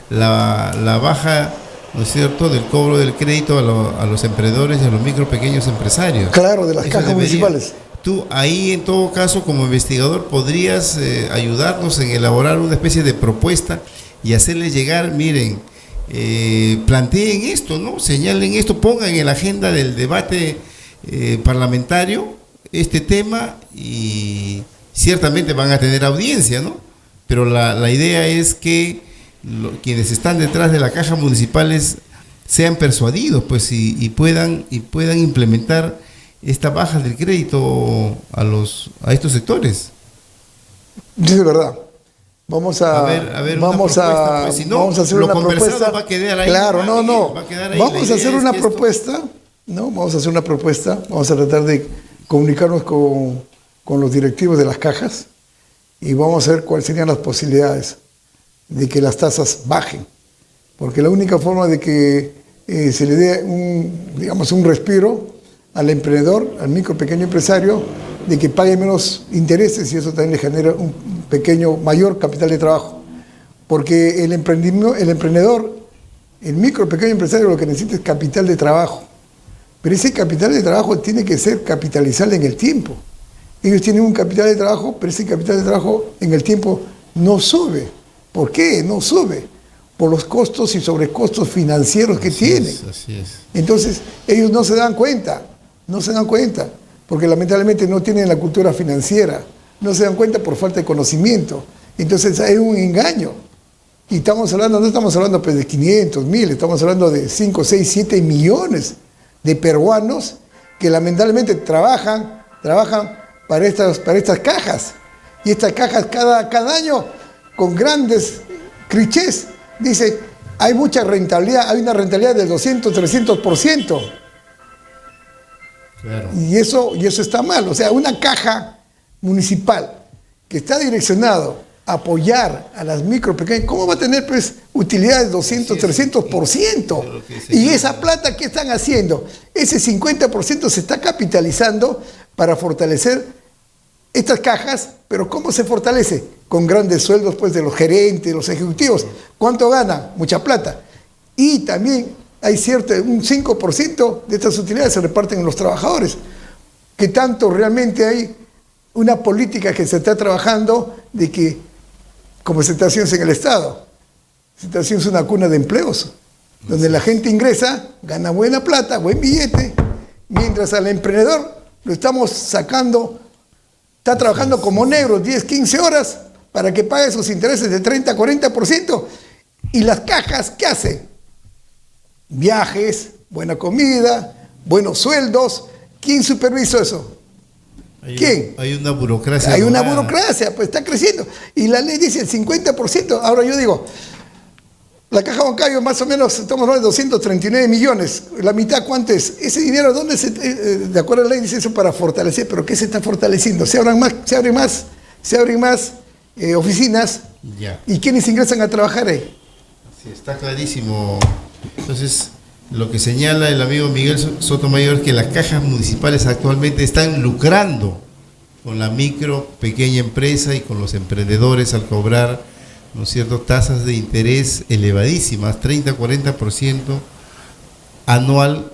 Speaker 1: La baja, ¿no es cierto?, del cobro del crédito a los emprendedores y a los micro pequeños empresarios.
Speaker 2: Claro, de las cajas municipales.
Speaker 1: Tú ahí, en todo caso, como investigador, podrías ayudarnos en elaborar una especie de propuesta y hacerles llegar, miren, planteen esto, ¿no? Señalen esto, pongan en la agenda del debate parlamentario este tema y ciertamente van a tener audiencia, ¿no? Pero la idea es que quienes están detrás de las cajas municipales sean persuadidos, pues, y puedan implementar esta baja del crédito a estos sectores.
Speaker 2: Sí, de verdad. Vamos a
Speaker 1: pues, si no,
Speaker 2: vamos a hacer una propuesta.
Speaker 1: Va a quedar ahí,
Speaker 2: claro,
Speaker 1: va a quedar ahí.
Speaker 2: Vamos a hacer una propuesta, ¿no? Vamos a hacer una propuesta. Vamos a tratar de comunicarnos con los directivos de las cajas y vamos a ver cuáles serían las posibilidades de que las tasas bajen. Porque la única forma de que se le dé un respiro al emprendedor, al micro pequeño empresario, de que pague menos intereses y eso también le genera un mayor capital de trabajo. Porque el emprendedor, el micro pequeño empresario lo que necesita es capital de trabajo. Pero ese capital de trabajo tiene que ser capitalizable en el tiempo. Ellos tienen un capital de trabajo, pero ese capital de trabajo en el tiempo no sube. ¿Por qué? No sube. Por los costos y sobrecostos financieros que tienen.
Speaker 1: Así es.
Speaker 2: Entonces, ellos no se dan cuenta. No se dan cuenta, porque lamentablemente no tienen la cultura financiera, no se dan cuenta por falta de conocimiento. Entonces hay un engaño. Y no estamos hablando pues, de 500, 1000, estamos hablando de 5, 6, 7 millones de peruanos que lamentablemente trabajan para estas cajas. Y estas cajas cada año, con grandes clichés, dice, hay mucha rentabilidad, hay una rentabilidad del 200, 300%.
Speaker 1: Claro.
Speaker 2: Y eso está mal. O sea, una caja municipal que está direccionado a apoyar a las micro, pequeñas, ¿cómo va a tener pues utilidades 200, 300%? Y esa plata, ¿qué están haciendo? Ese 50% se está capitalizando para fortalecer estas cajas, pero ¿cómo se fortalece? Con grandes sueldos pues, de los gerentes, los ejecutivos. ¿Cuánto ganan? Mucha plata. Y también hay un 5% de estas utilidades se reparten en los trabajadores. Que tanto realmente hay una política que se está trabajando de que, como se está haciendo en el Estado, se está haciendo una cuna de empleos, donde la gente ingresa, gana buena plata, buen billete, mientras al emprendedor lo estamos sacando, está trabajando como negro 10, 15 horas para que pague sus intereses de 30, 40%. ¿Y las cajas qué hacen? Viajes, buena comida, buenos sueldos. ¿Quién supervisó eso? ¿Quién?
Speaker 1: Hay una burocracia.
Speaker 2: Hay una burocracia, pues está creciendo. Y la ley dice el 50%. Ahora yo digo, la caja bancaria más o menos, estamos hablando de 239 millones. La mitad, ¿cuánto es? Ese dinero, ¿dónde se...? De acuerdo a la ley dice eso para fortalecer, pero ¿qué se está fortaleciendo? Se abren más oficinas.
Speaker 1: Ya.
Speaker 2: ¿Y quiénes ingresan a trabajar ahí?
Speaker 1: Sí, está clarísimo. Entonces, lo que señala el amigo Miguel Sotomayor es que las cajas municipales actualmente están lucrando con la micro, pequeña empresa y con los emprendedores al cobrar, ¿no es cierto?, tasas de interés elevadísimas, 30-40% anual,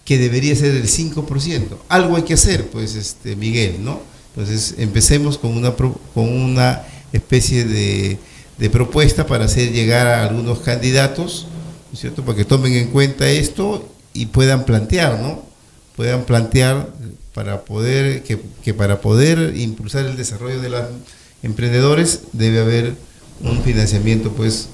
Speaker 1: que debería ser el 5%. Algo hay que hacer, pues, Miguel, ¿no? Entonces, empecemos con una especie de propuesta para hacer llegar a algunos candidatos, ¿no es cierto?, para que tomen en cuenta esto y puedan plantear, ¿no? Puedan plantear para poder, que para poder impulsar el desarrollo de los emprendedores debe haber un financiamiento, pues,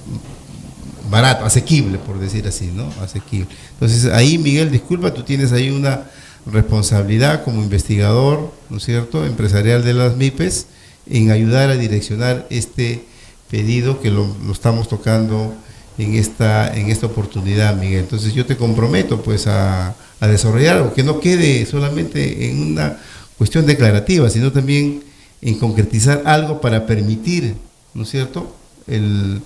Speaker 1: barato, asequible, por decir así, ¿no? Asequible. Entonces, ahí, Miguel, disculpa, tú tienes ahí una responsabilidad como investigador, ¿no es cierto?, empresarial de las MIPES, en ayudar a direccionar este pedido que lo estamos tocando en esta oportunidad, Miguel. Entonces yo te comprometo, pues, a desarrollar algo que no quede solamente en una cuestión declarativa, sino también en concretizar algo para permitir, ¿no es cierto?, el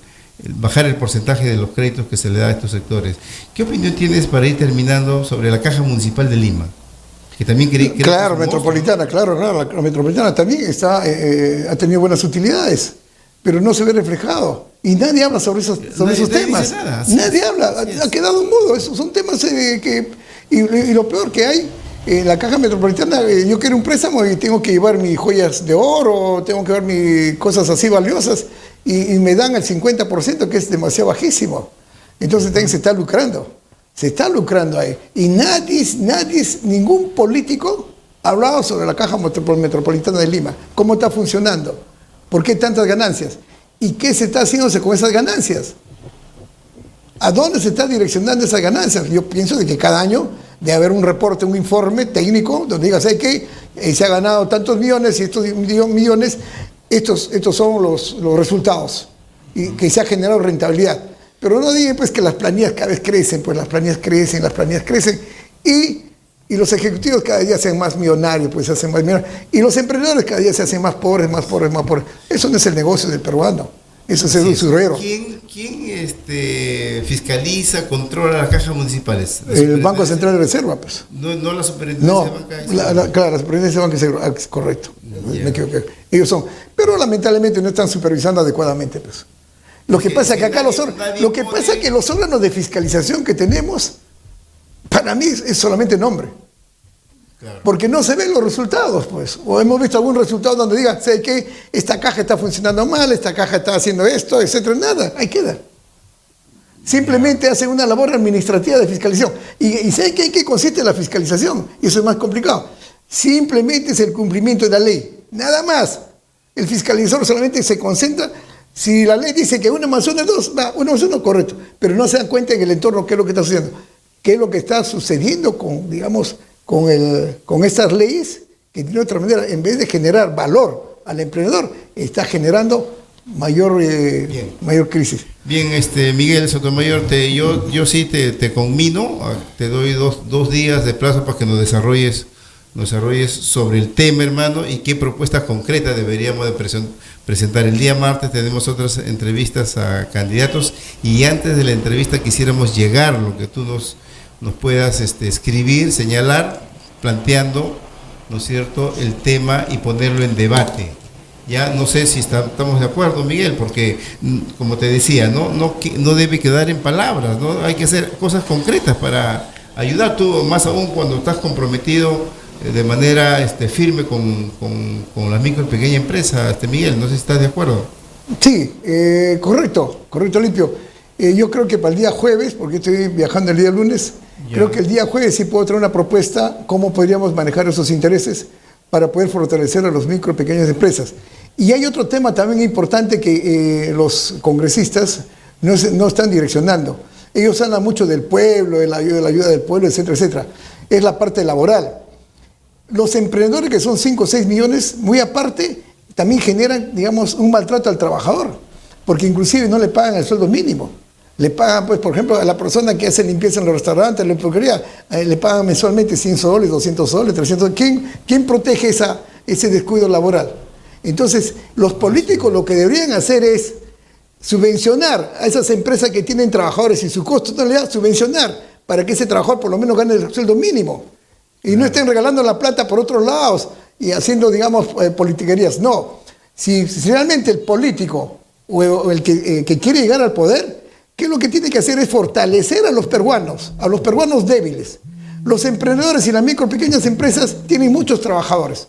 Speaker 1: bajar el porcentaje de los créditos que se le da a estos sectores. ¿Qué opinión tienes, para ir terminando, sobre la Caja Municipal de Lima? Que también
Speaker 2: claro, metropolitana, claro, la metropolitana también ha tenido buenas utilidades, pero no se ve reflejado. Y nadie habla sobre esos temas. Nadie habla, ha quedado mudo. Esos son temas y lo peor que hay, en la Caja Metropolitana, yo quiero un préstamo y tengo que llevar mis joyas de oro, tengo que llevar mis cosas así valiosas, y me dan el 50%, que es demasiado bajísimo. Entonces también se está lucrando. Se está lucrando ahí. Y ningún político ha hablado sobre la Caja Metropolitana de Lima. ¿Cómo está funcionando? ¿Por qué tantas ganancias? ¿Y qué se está haciéndose con esas ganancias? ¿A dónde se está direccionando esas ganancias? Yo pienso de que cada año debe haber un reporte, un informe técnico donde diga, ¿sabes qué? Se ha ganado tantos millones y estos millones, estos son los resultados. Y que se ha generado rentabilidad. Pero no digan, pues, que las planillas cada vez crecen, pues las planillas crecen, y los ejecutivos cada día se hacen más millonarios, pues se hacen más millonarios, y los emprendedores cada día se hacen más pobres. Eso no es el negocio del peruano, eso es el usurero.
Speaker 1: ¿Quién fiscaliza, controla las cajas municipales?
Speaker 2: El Banco Central de Reserva, pues.
Speaker 1: No la Superintendencia de Banca.
Speaker 2: Claro, la Superintendencia de Banca de Reserva, es correcto. Me equivoqué. Ellos son, pero lamentablemente no están supervisando adecuadamente, pues. Lo que pasa es que acá los órganos de fiscalización que tenemos, para mí es solamente nombre. Claro. Porque no se ven los resultados, pues. O hemos visto algún resultado donde diga, ¿sabe qué? Esta caja está funcionando mal, esta caja está haciendo esto, etcétera. Nada, ahí queda. Simplemente hacen una labor administrativa de fiscalización. ¿Y saben qué? ¿En qué consiste la fiscalización? Y eso es más complicado. Simplemente es el cumplimiento de la ley. Nada más. El fiscalizador solamente se concentra. Si la ley dice que 1 más 1 es 2, va, 1 más 1, correcto. Pero no se dan cuenta en el entorno qué es lo que está sucediendo. ¿Qué es lo que está sucediendo con estas leyes? Que de otra manera, en vez de generar valor al emprendedor, está generando mayor crisis. Bien,
Speaker 1: Miguel Sotomayor, yo sí te conmino, te doy dos días de plazo para que nos desarrolles sobre el tema, hermano, y qué propuestas concretas deberíamos de presentar. El día martes tenemos otras entrevistas a candidatos, y antes de la entrevista quisiéramos llegar lo que tú nos puedas escribir, señalar, planteando, ¿no es cierto?, el tema y ponerlo en debate. Ya no sé si estamos de acuerdo, Miguel, porque, como te decía, no debe quedar en palabras, ¿no? Hay que hacer cosas concretas para ayudar, tú más aún cuando estás comprometido de manera firme con las micro y pequeñas empresas, Miguel. No sé si estás de acuerdo.
Speaker 2: Sí, correcto, Limpio. Yo creo que para el día jueves, porque estoy viajando el día lunes, creo que el día jueves sí puedo traer una propuesta, cómo podríamos manejar esos intereses para poder fortalecer a los micro y pequeñas empresas. Y hay otro tema también importante que los congresistas no están direccionando. Ellos hablan mucho del pueblo, de la ayuda del pueblo, etcétera, etcétera. Es la parte laboral. Los emprendedores, que son 5 o 6 millones, muy aparte, también generan, digamos, un maltrato al trabajador, porque inclusive no le pagan el sueldo mínimo. Le pagan, pues, por ejemplo, a la persona que hace limpieza en los restaurantes, en la peluquería, le pagan mensualmente 100 soles, 200 soles, 300 soles. ¿Quién protege ese descuido laboral? Entonces, los políticos lo que deberían hacer es subvencionar a esas empresas que tienen trabajadores y su costo no le da, subvencionar para que ese trabajador por lo menos gane el sueldo mínimo. Y no estén regalando la plata por otros lados y haciendo, digamos, politiquerías. No. Si realmente el político o el que quiere llegar al poder, ¿qué es lo que tiene que hacer? Es fortalecer a los peruanos débiles. Los emprendedores y las micro pequeñas empresas tienen muchos trabajadores.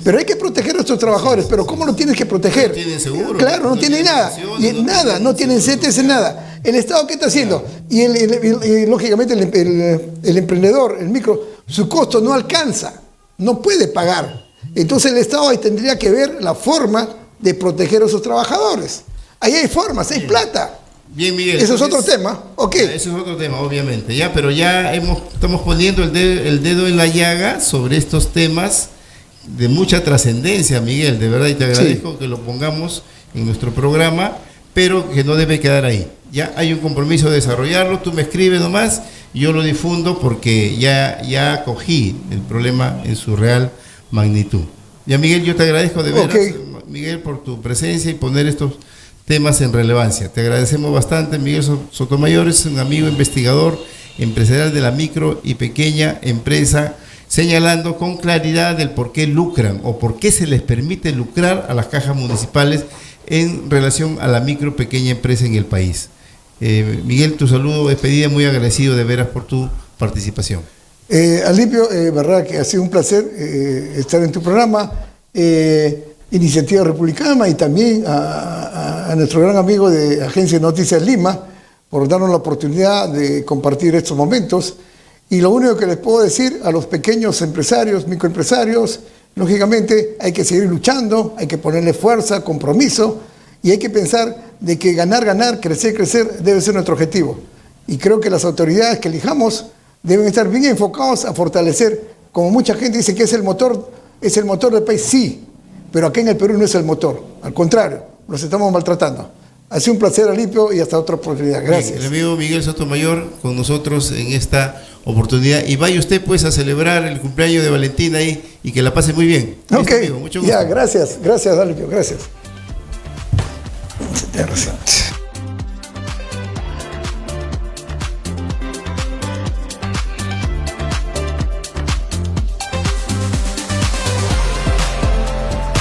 Speaker 2: Pero hay que proteger a estos trabajadores. ¿Pero cómo lo tienes que proteger?
Speaker 1: No tienen seguro.
Speaker 2: Claro, no tienen nada. No tienen CETES, nada. ¿El Estado qué está haciendo? Y lógicamente el emprendedor, el micro, su costo no alcanza, no puede pagar. Entonces el Estado ahí tendría que ver la forma de proteger a esos trabajadores. Ahí hay formas, hay plata.
Speaker 1: Bien, Miguel.
Speaker 2: Eso es otro tema, ¿ok?
Speaker 1: Eso es otro tema, obviamente, ya, pero ya estamos poniendo el dedo en la llaga sobre estos temas de mucha trascendencia, Miguel, de verdad, y te agradezco que lo pongamos en nuestro programa, pero que no debe quedar ahí. Ya hay un compromiso de desarrollarlo, tú me escribes nomás, y yo lo difundo porque ya cogí el problema en su real magnitud. Ya, Miguel, yo te agradezco de veras, Miguel, por tu presencia y poner estos temas en relevancia. Te agradecemos bastante. Miguel Sotomayor es un amigo investigador empresarial de la micro y pequeña empresa, señalando con claridad el por qué lucran o por qué se les permite lucrar a las cajas municipales en relación a la micro pequeña empresa en el país. Miguel, tu saludo, despedida, muy agradecido de veras por tu participación.
Speaker 2: Alipio, verdad que ha sido un placer estar en tu programa. Iniciativa Republicana, y también a nuestro gran amigo de Agencia de Noticias Lima por darnos la oportunidad de compartir estos momentos. Y lo único que les puedo decir a los pequeños empresarios, microempresarios, lógicamente hay que seguir luchando, hay que ponerle fuerza, compromiso, y hay que pensar de que ganar, crecer debe ser nuestro objetivo. Y creo que las autoridades que elijamos deben estar bien enfocados a fortalecer, como mucha gente dice que es el motor del país, sí, pero acá en el Perú no es el motor, al contrario, los estamos maltratando. Ha sido un placer, Alipio, y hasta otra oportunidad. Gracias.
Speaker 1: Bien, el amigo Miguel Sotomayor con nosotros en esta oportunidad, y vaya usted pues a celebrar el cumpleaños de Valentina ahí y que la pase muy bien.
Speaker 2: Ok,
Speaker 1: amigo, mucho gusto.
Speaker 2: Ya, gracias, Alipio, gracias.